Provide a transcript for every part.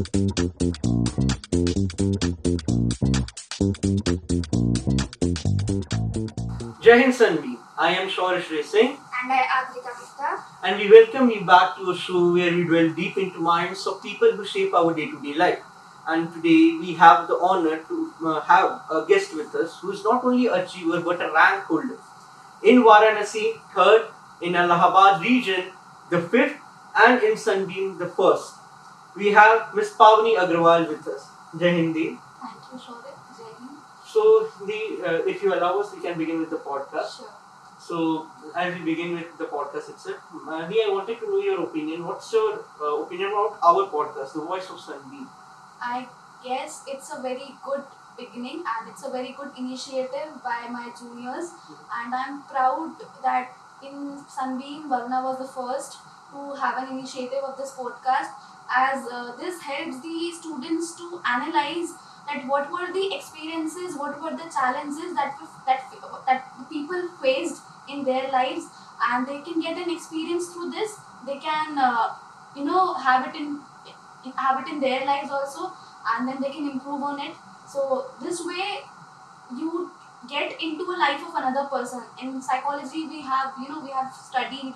Jai Hind Sanvi. I am Shorish Racing And I, Adrika Gupta. and we welcome you back to a show where we dwell deep into minds of people who shape our day-to-day life. And today we have the honor to have a guest with us who is not only a achiever but a rank holder. In Varanasi, third, in Allahabad region, the fifth, and in Sunbeam, the first. We have Miss Pavni Agrawal with us. Jai Hindi. Thank you, Shorish. Jai Hind. So, if you allow us, we can begin with the podcast. Sure. So, as we begin with the podcast itself, Mani, I wanted to know your opinion. What's your opinion about our podcast, The Voice of Sunbeam? I guess it's a very good beginning and it's a very good initiative by my juniors, and I'm proud that in Sunbeam, Varuna was the first to have an initiative of this podcast, as this helps the students to analyze that what were the experiences, what were the challenges that the people faced in their lives, and they can get an experience through this. They can have it in their lives also, and then they can improve on it. So this way you get into a life of another person. In psychology we have studied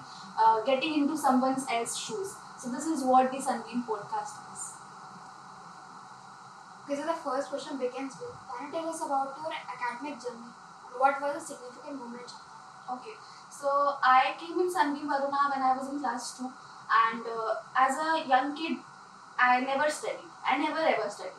getting into someone else's shoes. So this is what the Sunbeam podcast is. Okay, so the first question begins with, can you tell us about your academic journey? What was a significant moment? Okay, so I came in Sunbeam Varuna when I was in class 2, and as a young kid, I never studied. I never ever studied.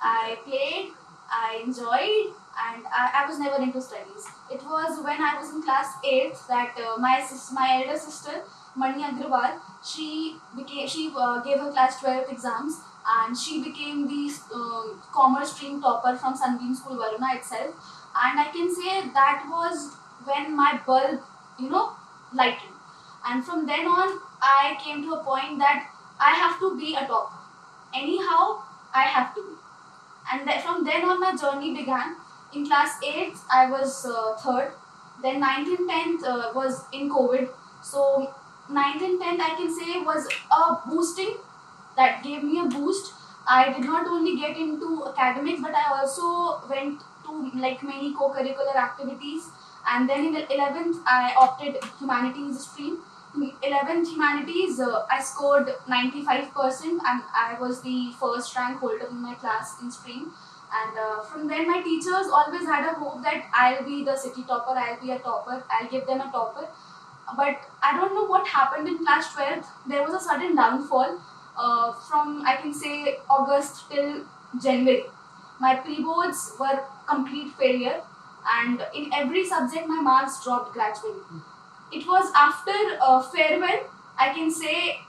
I played, I enjoyed, and I was never into studies. It was when I was in class 8 that my elder sister, Mani Agrawal, she gave her class 12 exams, and she became the commerce stream topper from Sunbeam School Varuna itself. And I can say that was when my bulb, lightened. And from then on, I came to a point that I have to be a topper. Anyhow, I have to be. And from then on, my journey began. In class 8, I was third. Then 9th and 10th was in COVID. So 9th and 10th, I can say, was a boosting that gave me a boost. I did not only get into academics, but I also went to like many co-curricular activities. And then in the 11th, I opted humanities stream. In 11th humanities, I scored 95%, and I was the first rank holder in my class in stream. And from then, my teachers always had a hope that I'll be the city topper, I'll be a topper, I'll give them a topper. But I don't know what happened in class 12th. There was a sudden downfall from, I can say, August till January. My pre-boards were complete failure, and in every subject my marks dropped gradually. It was after farewell, I can say,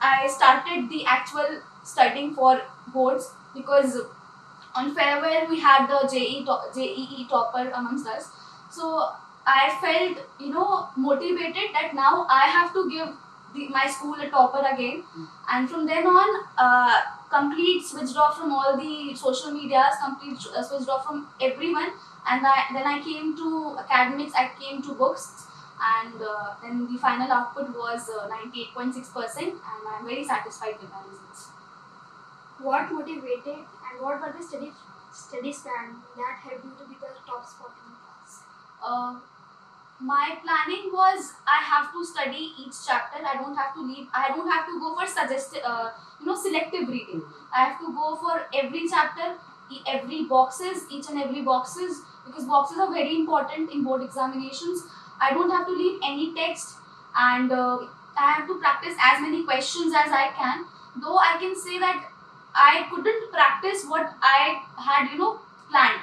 I started the actual studying for boards, because on farewell we had the JEE topper amongst us. So I felt motivated that now I have to give my school a topper again. And from then on, complete switched off from all the social medias, complete switched off from everyone. And then I came to academics, I came to books, and then the final output was 98.6%, and I'm very satisfied with my results. What motivated and what were the study plan that helped you to be the top spot in the class? My planning was I have to study each chapter. I don't have to go for selective reading. I have to go for every chapter, each and every boxes, because boxes are very important in board examinations. I don't have to leave any text, and I have to practice as many questions as I can. Though I can say that I couldn't practice what I had, planned.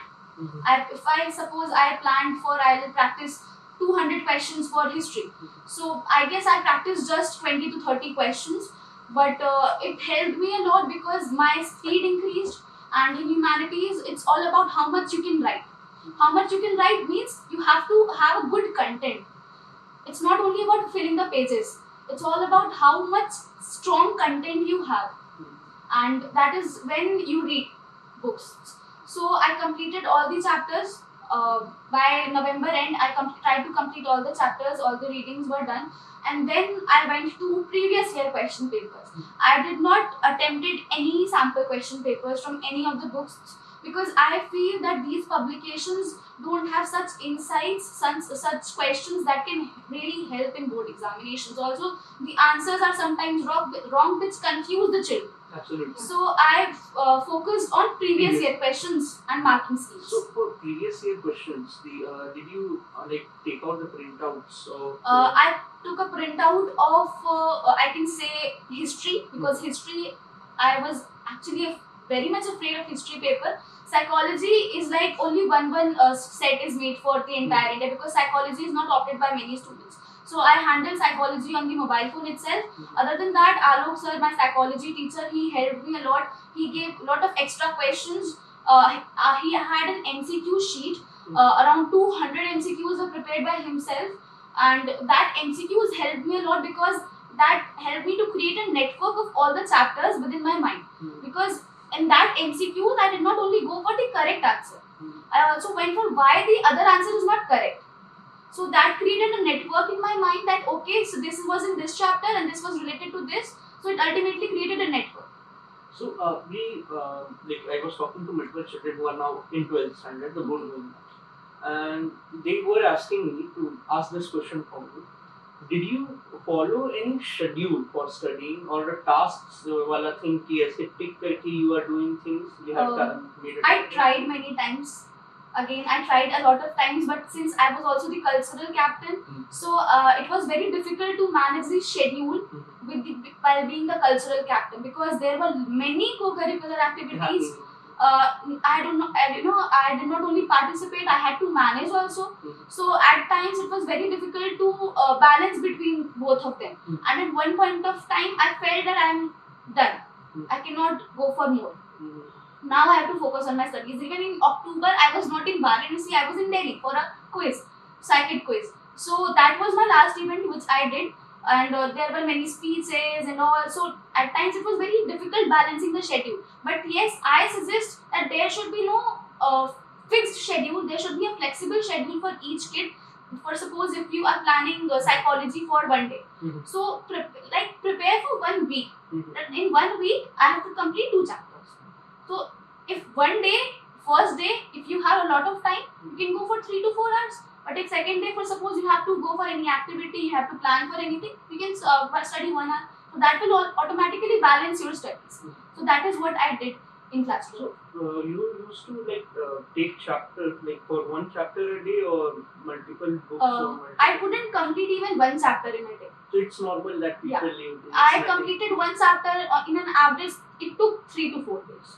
If I suppose I planned for, I'll practice 200 questions for history. So I guess I practiced just 20 to 30 questions, but it helped me a lot because my speed increased. And in humanities, it's all about how much you can write. How much you can write means you have to have a good content. It's not only about filling the pages. It's all about how much strong content you have, and that is when you read books. So I completed all the chapters by November end, I tried to complete all the chapters, all the readings were done, and then I went to previous year question papers. I did not attempted any sample question papers from any of the books because I feel that these publications don't have such insights, such questions that can really help in board examinations. Also, the answers are sometimes wrong which confuse the children. Absolutely. So I focused on previous year questions and marking schemes. So for previous year questions, did you like take out the printouts of? I took a printout of I can say history, because history I was actually very much afraid of history paper. Psychology is like only one set is made for the entire India, because psychology is not opted by many students. So I handled psychology on the mobile phone itself. Other than that, Alok sir, my psychology teacher, he helped me a lot. He gave a lot of extra questions. He had an MCQ sheet. Around 200 MCQs were prepared by himself, and that MCQs helped me a lot because that helped me to create a network of all the chapters within my mind. Because in that MCQs, I did not only go for the correct answer, I also went for why the other answer is not correct. So that created a network in my mind that okay, so this was in this chapter and this was related to this. So it ultimately created a network. So like I was talking to multiple children who are now in 12th standard, the board going, and they were asking me to ask this question for me. Did you follow any schedule for studying or the tasks? Wala thing ki aise tick karke you are doing things you have made it. I tried many times. Again, I tried a lot of times, but since I was also the cultural captain, so it was very difficult to manage the schedule while being the cultural captain, because there were many co-curricular activities. I did not only participate, I had to manage also. So at times it was very difficult to balance between both of them. And at one point of time, I felt that I am done. I cannot go for more. Now I have to focus on my studies. Even in October, I was not in Varanasi, I was in Delhi for a quiz, psychic quiz. So that was my last event which I did, and there were many speeches and all. So at times it was very difficult balancing the schedule. But yes, I suggest that there should be no fixed schedule. There should be a flexible schedule for each kid. For suppose if you are planning psychology for one day, so prepare for 1 week. That in 1 week I have to complete 2 chapters. So if one day, first day, if you have a lot of time, you can go for 3 to 4 hours. But if second day, for suppose you have to go for any activity, you have to plan for anything, you can study 1 hour. So that will automatically balance your studies. So that is what I did in class 2. So you used to take chapters for 1 chapter a day or multiple books? I couldn't complete even 1 chapter in a day. So it's normal that people leave. I completed 1 chapter in an average. It took 3 to 4 days.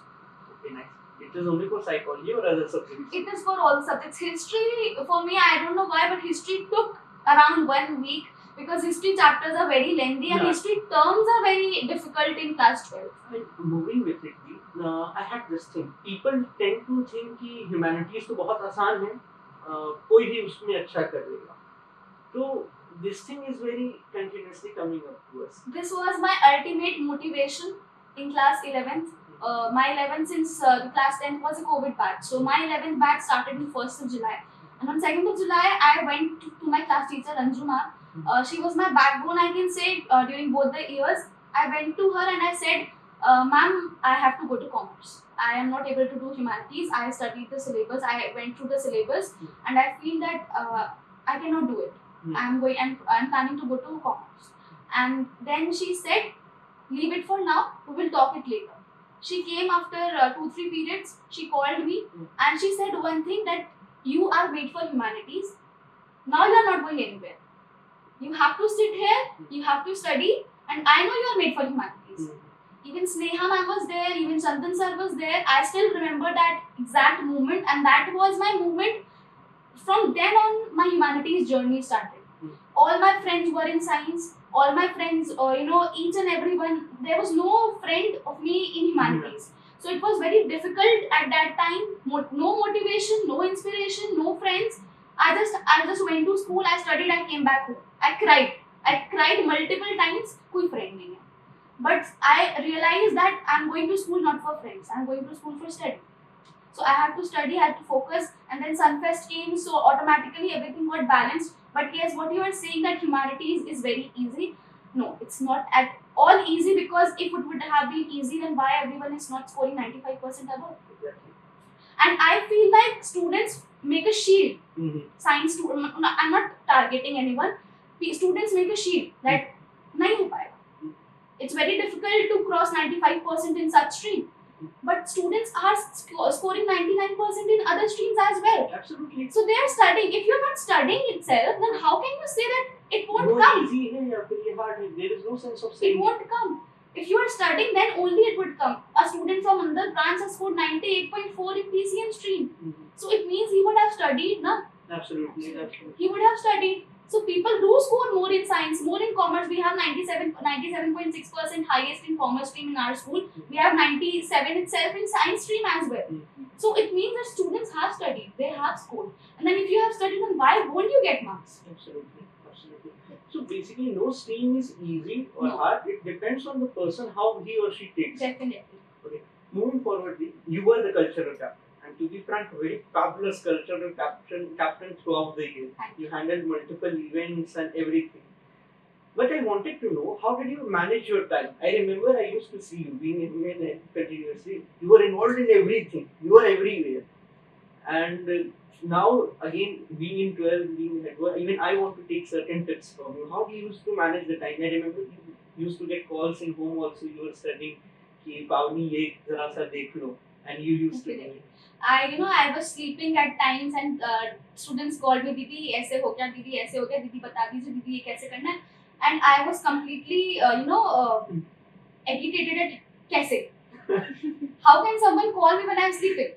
Okay, nice. It is only for psychology or other subjects? It is for all subjects. History, for me, I don't know why, but history took around 1 week, because history chapters are very lengthy and history terms are very difficult in class 12. And moving with it, I had this thing. People tend to think कि humanities तो बहुत आसान है, कोई भी उसमें अच्छा कर लेगा. So this thing is very continuously coming up to us. This was my ultimate motivation in class 11th. My 11th, since the class 10th was a COVID batch. So my 11th batch started on 1st of July. And on 2nd of July, I went to my class teacher, Anju ma'am. She was my backbone, I can say, during both the years. I went to her and I said, ma'am, I have to go to commerce. I am not able to do humanities. I studied the syllabus. I went through the syllabus and I feel that I cannot do it. I'm planning to go to commerce. And then she said, leave it for now. We will talk it later. She came after 2-3 periods. She called me and she said one thing, that you are made for humanities. Now you are not going anywhere. You have to sit here, you have to study, and I know you are made for humanities. Even Sneha ma'am was there, even Chandan sir was there. I still remember that exact moment, and that was my moment. From then on, my humanities journey started. All my friends were in science. All my friends, each and everyone, there was no friend of me in humanities. So it was very difficult at that time. No motivation, no inspiration, no friends. I just went to school, I studied, I came back home. I cried multiple times. कोई friend नहीं है. But I realized that I'm going to school not for friends. I'm going to school for study. So I had to study, I had to focus, and then Sunfest came, so automatically everything got balanced. But yes, what you are saying that humanities is very easy. No, it's not at all easy, because if it would have been easy, then why everyone is not scoring 95% above? Exactly. And I feel like students make a shield. Mm-hmm. Science student, I'm not targeting anyone. Students make a shield that nahi ho payega. It's very difficult to cross 95% in such stream. But students are scoring 99% in other streams as well. Absolutely. So they are studying. If you're not studying itself, then how can you say that it won't No come? easy है या फिर ये hard है. There is no sense of It saying. won't come. If you are studying, then only it would come. A student from Andhra branch has scored 98.4 in PCM stream. Mhm. So it means he would have studied, na? Absolutely. Absolutely. He would have studied. So people do score more in science, more in commerce. We have 97.6% highest in commerce stream in our school. We have 97 itself in science stream as well. Mhm. So it means that students have studied, they have scored. And then if you have studied, then why won't you get marks? Absolutely. Absolutely. So basically, no stream is easy or No. hard. It depends on the person how he or she takes. Definitely. Moving forward, you were the cultural captain, and to be frank, very fabulous cultural captain throughout the year. Thank You handled multiple events and everything. But I wanted to know, how did you manage your time? I remember I used to see you being in continuously. You were involved in everything. You were everywhere. And now again, being in 12, being at work, even I want to take certain tips from you. How do you used to manage the time? I remember you used to get calls in home also. You were studying कि पावनी ये जरा सा देख लो, and you used to do it. I was sleeping at times, and students called me, दीदी ऐसे हो क्या, दीदी ऐसे हो क्या, दीदी बता दीजिए, दीदी ये कैसे करना है. And I was completely agitated at कैसे. How can someone call me when I'm sleeping?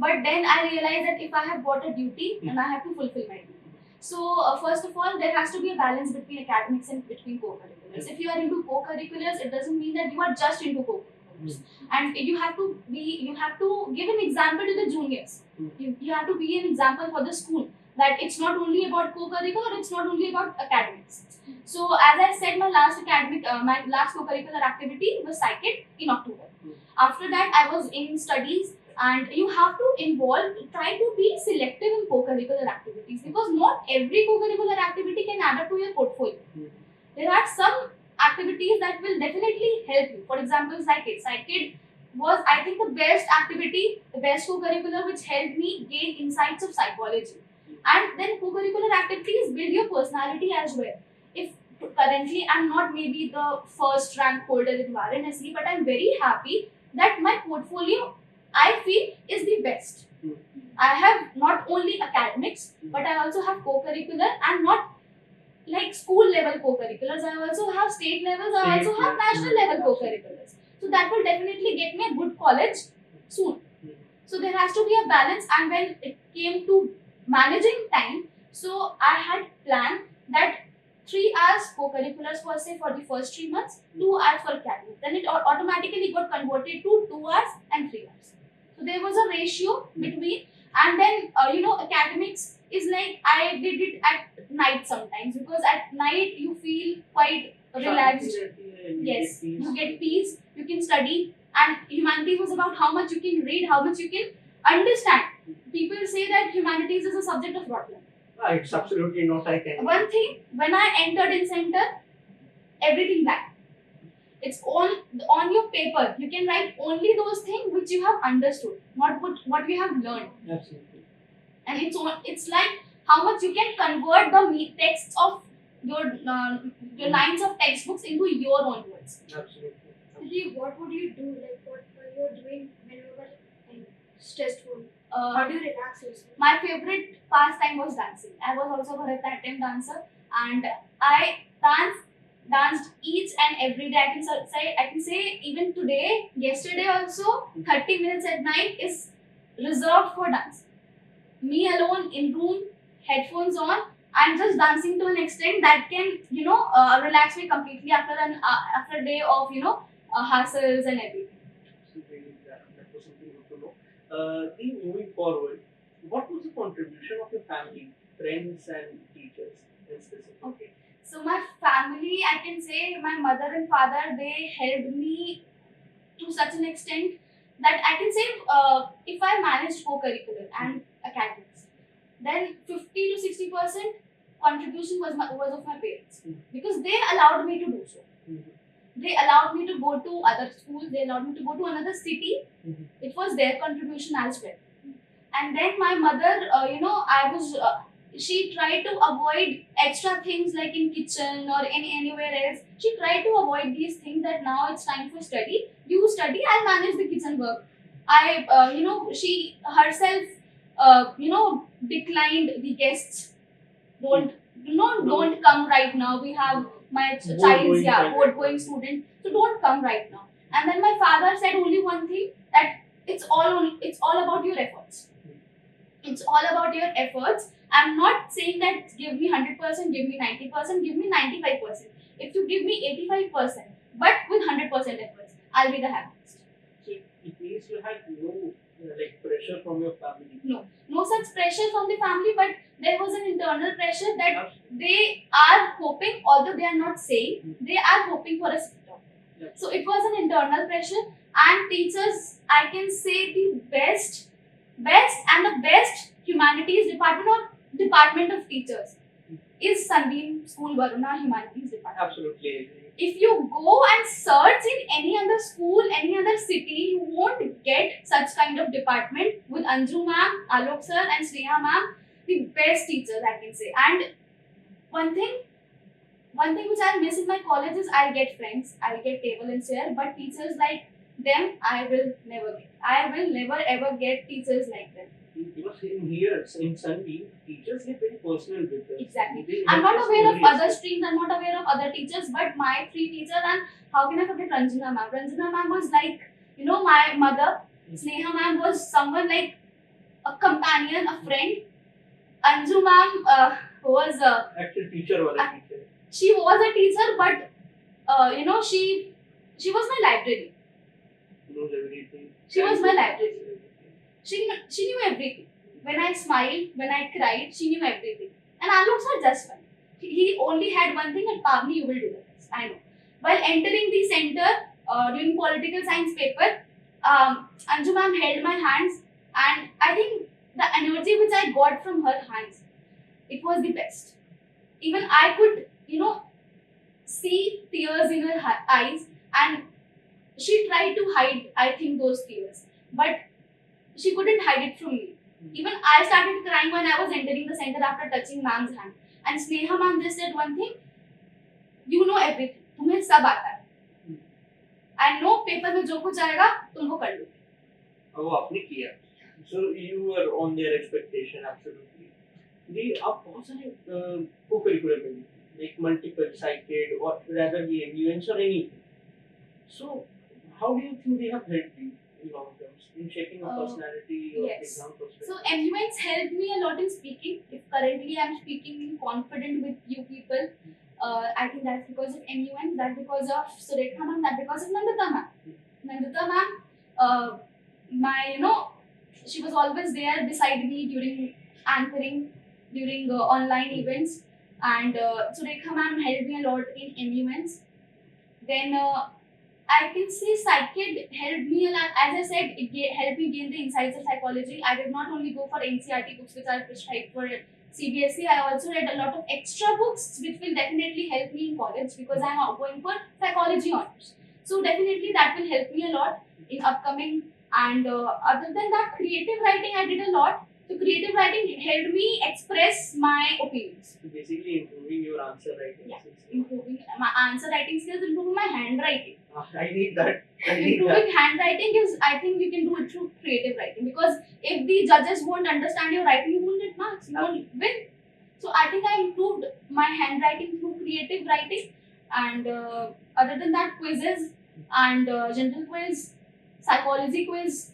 But then I realized that if I have got a duty, then I have to fulfill my duty. So first of all, there has to be a balance between academics and between co-curriculars. If you are into co-curriculars, it doesn't mean that you are just into co-curriculars. And you have to give an example to the juniors. You have to be an example for the school, that it's not only about co-curricular, it's not only about academics. So as I said, my last co-curricular activity was Psychic in October. After that, I was in studies. And you have to try to be selective in co-curricular activities, because not every co-curricular activity can add up to your portfolio. There are some activities that will definitely help you. For example, Psychic. Psychic was, I think, the best activity, the best co-curricular which helped me gain insights of psychology. And then co-curricular activities build your personality as well. If currently I'm not maybe the first rank holder in Varanasi, but I'm very happy that my portfolio, I feel, is the best. I have not only academics, but I also have co-curricular, and not like school level co-curriculars. I also have state levels, I also have national level co-curriculars. So that will definitely get me a good college soon. So there has to be a balance. And when it came to managing time, so I had planned that 3 hours co-curriculars for the first 3 months, 2 hours for academics. Then it automatically got converted to 2 hours and 3 hours. So there was a ratio between, and then academics is like I did it at night sometimes, because at night you feel quite relaxed. Yes, you get peace, you can study, and humanities was about how much you can read, how much you can understand. People say that humanities is a subject of rottling. It's absolutely not. I can. One thing, when I entered in center, everything blank. It's on your paper. You can write only those things which you have understood, not what you have learned. Absolutely. And it's like how much you can convert the texts of your lines of textbooks into your own words. Absolutely. What would you do? Like what were you doing when you were stressful? Uh, How do you relax yourself? My favorite pastime was dancing. I was also a Bharatanatyam dancer, and I danced each and every day. I can say even today, yesterday also, 30 minutes at night is reserved for dance. Me alone in room, headphones on, I'm just dancing to an extent that can relax me completely after a day of hassles and everything. That was something good to know. Then moving forward, what was the contribution of your family, friends, and teachers in specific? Okay. So my family, I can say my mother and father, they helped me to such an extent that I can say if I managed co-curricular and academics, then 50 to 60% contribution was of my parents, because they allowed me to do so. They allowed me to go to other schools. They allowed me to go to another city. It was their contribution as well. And then my mother, I was. She tried to avoid extra things like in kitchen or anywhere else. She tried to avoid these things, that now it's time for study. You study, I'll manage the kitchen work. She herself, declined the guests. Don't come right now. We have my child's board going student, so don't come right now. And then my father said only one thing, that it's all about your efforts. It's all about your efforts. I'm not saying that give me 100%, give me 90%, give me 95%. If you give me 85%, but with 100% efforts, I'll be the happiest. So it means you had no pressure from your family. No such pressure from the family, but there was an internal pressure that they are hoping, although they are not saying, they are hoping for a seat. So it was an internal pressure, and teachers, I can say the best and the best humanities department or department of teachers is Sunbeam School Varuna Humanities Department. Absolutely agree. If you go and search in any other school, any other city, you won't get such kind of department with Anju ma'am, Alok sir and Sneha ma'am, the best teachers, I can say. And one thing which I miss in my college is I'll get friends, I'll get table and chair, but teachers like them, I will never get. I will never ever get teachers like them. Because in here, in Sunbeam, teachers get very personal with us. Exactly. I'm not aware of other streams, I'm not aware of other teachers, but my three teachers, and how can I forget Ranjana ma'am? Ranjana ma'am was like, my mother. Sneha ma'am was someone like a companion, a friend. Anju ma'am was actual teacher or a teacher. She was a teacher, but she was my library. Knows everything. She was my library. She knew everything. When I smiled, when I cried, she knew everything. And Alok sir just fine. He only had one thing, and Pavni, you will do the best. I know. While entering the center during political science paper, Anju ma'am held my hands, and I think the energy which I got from her hands, it was the best. Even I could, see tears in her eyes, and she tried to hide, I think, those tears. But she couldn't hide it from me. Even I started crying when I was entering the center after touching ma'am's hand. And Sneha ma'am just said one thing, you know everything. तुम्हें सब आता है. I know paper में जो कुछ आएगा तुम वो कर लो. वो आपने किया. So you were on their expectation, absolutely. जी आप बहुत सारे co-curricular में like multiple cited or rather the MUNs or anything. So how do you think they have helped you in long term in shaping a personality or yes. exam perspective? So MUNs helped me a lot in speaking. If currently I'm speaking confident with you people, I think that's because of MUNs, that's because of Surekha ma'am, that's because of Nandita ma'am. Nandita ma'am, she was always there beside me during anchoring, during online events, and Surekha ma'am helped me a lot in MUNs. Then I can say Psychid helped me a lot. As I said, it helped me gain the insights of psychology. I did not only go for NCERT books which are prescribed for CBSE, I also read a lot of extra books which will definitely help me in college because I am going for psychology honors. So definitely that will help me a lot in upcoming. And other than that, creative writing I did a lot. So creative writing helped me express my opinions. So basically improving your answer writing. Yeah, improving my answer writing skills, improving my handwriting. I need that. Improving handwriting is, I think you can do it through creative writing, because if the judges won't understand your writing, you won't get marks, you won't win. So I think I improved my handwriting through creative writing, and other than that, quizzes and general quiz, psychology quiz.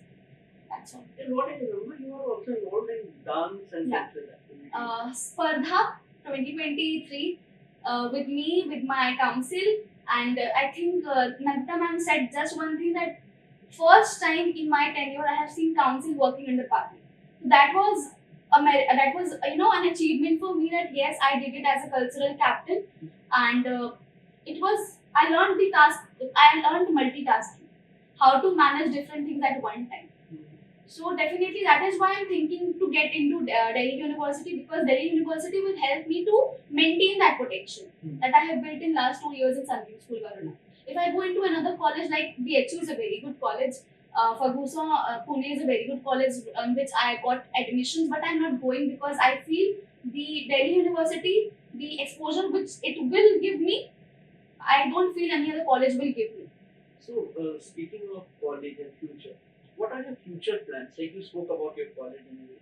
That's all. And what I remember, you were also involved in dance and cultural activities. Spardha 2023 with me, with my council. And I think Nandita ma'am said just one thing, that first time in my tenure I have seen council working under party. That was an achievement for me, that yes, I did it as a cultural captain, and I learned multitasking, how to manage different things at one time. So definitely that is why I'm thinking to get into Delhi University, because Delhi University will help me to maintain that potential that I have built in last 2 years in Sunbeam School, Varuna. If I go into another college like BHU is a very good college, Ferguson Pune is a very good college which I got admissions, but I'm not going because I feel the Delhi University, the exposure which it will give me, I don't feel any other college will give me. So, speaking of college and future, what are your future plans? Like you spoke about your college anyway.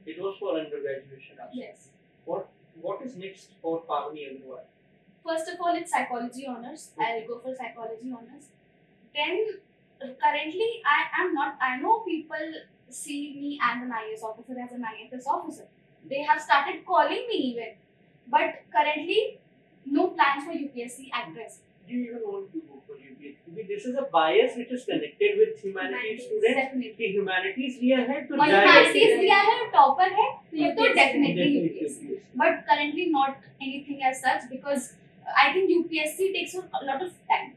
It was for undergraduation. Actually. Yes. What is next for Pavani Agarwal? First of all, it's psychology honors. I'll go for psychology honors. Then, currently, I am not. I know people see me as an IAS officer, as an IFS officer. They have started calling me even. But currently, no plans for UPSC at present. Do you even want to go for UPSC? This is a bias which is connected with humanities students. Definitely. कि humanities लिया है तो Humanities लिया है, topper है, ये तो UPSC, definitely UPSC. But currently not anything as such, because I think UPSC takes a lot of time.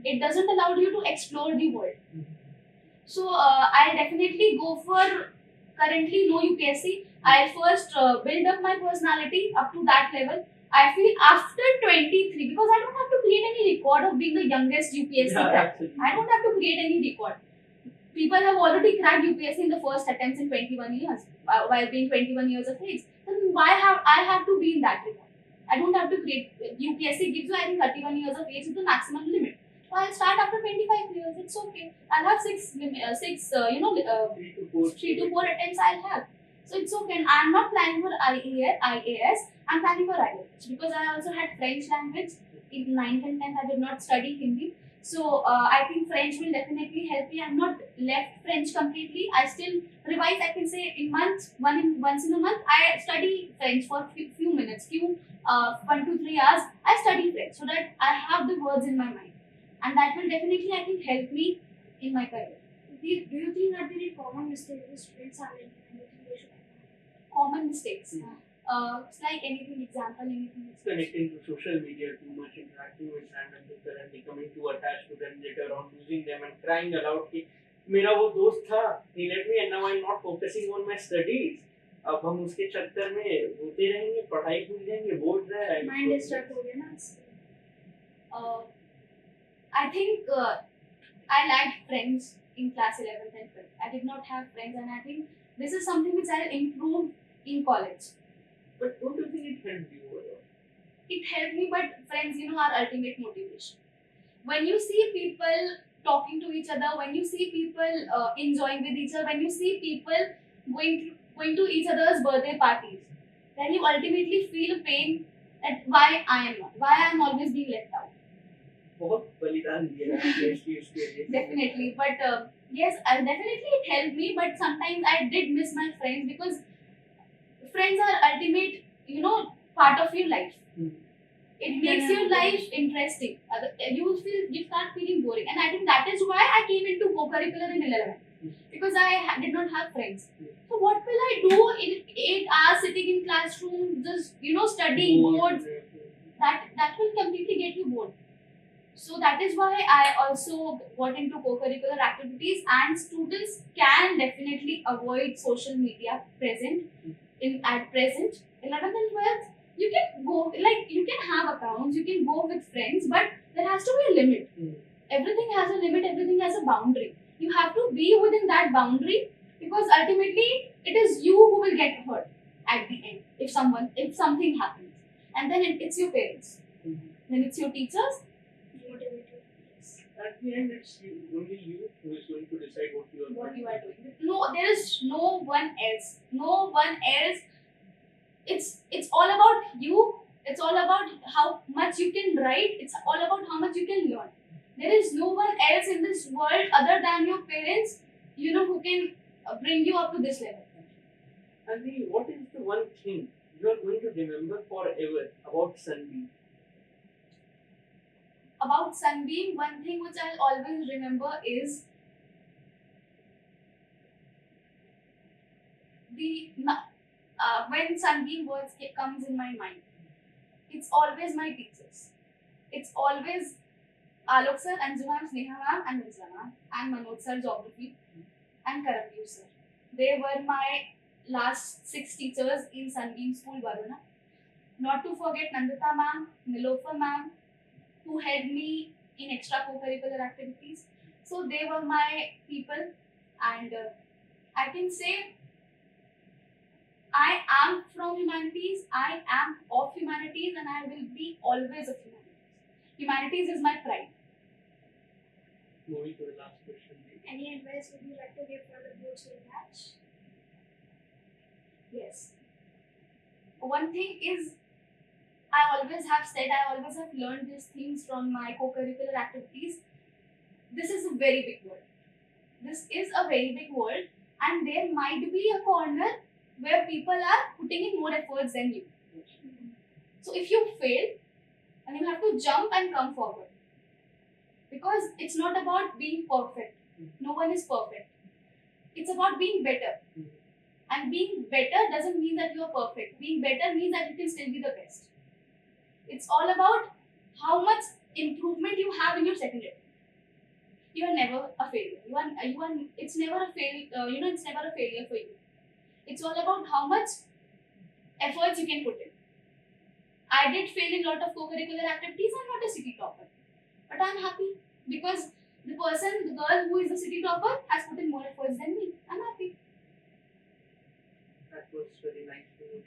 It doesn't allow you to explore the world. So I'll definitely go for currently no UPSC. I'll first build up my personality up to that level. I feel after 23, because I don't have to create any record of being the youngest UPSC crack. I don't have to create any record. People have already cracked UPSC in the first attempts in 21 years, while being 21 years of age. Then why have I have to be in that record? I don't have to create. UPSC gives you, I think, 31 years of age is the maximum limit. So I'll start after 25 years. It's okay. I'll have 3 to 4 attempts I'll have. So it's okay. And I'm not planning for IAS. I'm planning for IELTS, because I also had French language in 9th and 10th. I did not study Hindi. So I think French will definitely help me. I'm not left French completely. I still revise. I can say in months, once in a month, I study French for few minutes, 1 to 3 hours. I study French so that I have the words in my mind, and that will definitely, I think, help me in my career. Do you think that there is common mistake the students are making and you think they should avoid? Common mistakes. It's like anything, example, anything. Connecting to social media too much, interacting with random people and becoming too attached to them, later on losing them and crying aloud कि मेरा वो दोस्त था, he left me and now I'm not focusing on my studies. अब हम उसके चक्कर में रोते रहेंगे, पढ़ाई भूल जाएंगे, बोर्ड है. Mind distract हो गया ना. I think I lacked friends in class 11th and 12th. I did not have friends, and I think this is something which I'll improve in college. But don't you think it helped you overall? It helped me, but friends, are ultimate motivation. When you see people talking to each other, when you see people enjoying with each other, when you see people going to each other's birthday parties, then you ultimately feel pain that why I am not, why I am always being left out. बहुत बलिदान दिया है इसके लिए. Definitely, but yes, definitely it helped me, but sometimes I did miss my friends, because friends are ultimate, part of your life. It makes your life interesting. You start feeling boring, and I think that is why I came into co-curricular in 11, because I did not have friends. So what will I do in 8 hours sitting in classroom, just studying boards? That will completely get you bored. So that is why I also got into co-curricular activities, and students can definitely avoid social media at present 11th and 12th. You can go, you can have accounts, you can go with friends, but there has to be a limit. Everything has a limit, everything has a boundary. You have to be within that boundary, because ultimately it is you who will get hurt at the end if something happens. And then it's your parents, then it's your teachers. At the end, it's only you who is going to decide what you are doing. No, there is no one else. No one else. It's all about you. It's all about how much you can write. It's all about how much you can learn. There is no one else in this world other than your parents, who can bring you up to this level. And what is the one thing you are going to remember forever about Sunbeam? About Sunbeam, one thing which I'll always remember is when Sunbeam words comes in my mind, it's always my teachers. It's always Alok sir, Anju ma'am, Sneha ma'am, and Mirza ma'am, and Manoj sir, geography, and Karamveer sir. They were my last 6 teachers in Sunbeam School, Varuna. Not to forget Nandita ma'am, Nilofer ma'am, who helped me in extra co-curricular activities. So they were my people, and I can say I am from humanities, I am of humanities, and I will be always of humanities. Humanities is my pride. Moving to the last question. Any advice would you like to give for the boards will match? Yes. One thing is, I always have said, I always have learned these things from my co-curricular activities. This is a very big world. This is a very big world, and there might be a corner where people are putting in more efforts than you. So if you fail, and you have to jump and come forward. Because it's not about being perfect. No one is perfect. It's about being better. And being better doesn't mean that you are perfect. Being better means that you can still be the best. It's all about how much improvement you have in your second attempt. You are never a failure. It's never a it's never a failure for you. It's all about how much efforts you can put in. I did fail in a lot of co-curricular activities. I'm not a city topper, but I'm happy because the girl who is the city topper has put in more efforts than me. I'm happy. That was very nice to know.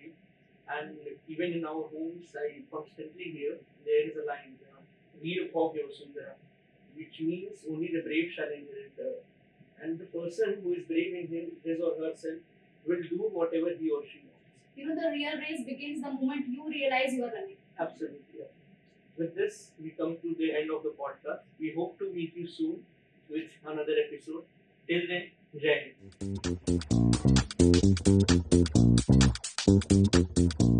And even in our homes, I constantly hear there is a line, Veer Bhog Yosundara, which means only the brave shall inherit the earth. And the person who is brave in his or herself will do whatever he or she wants. The real race begins the moment you realize you are running. Absolutely. Yeah. With this, we come to the end of the podcast. We hope to meet you soon with another episode. Till then, Jai Hind.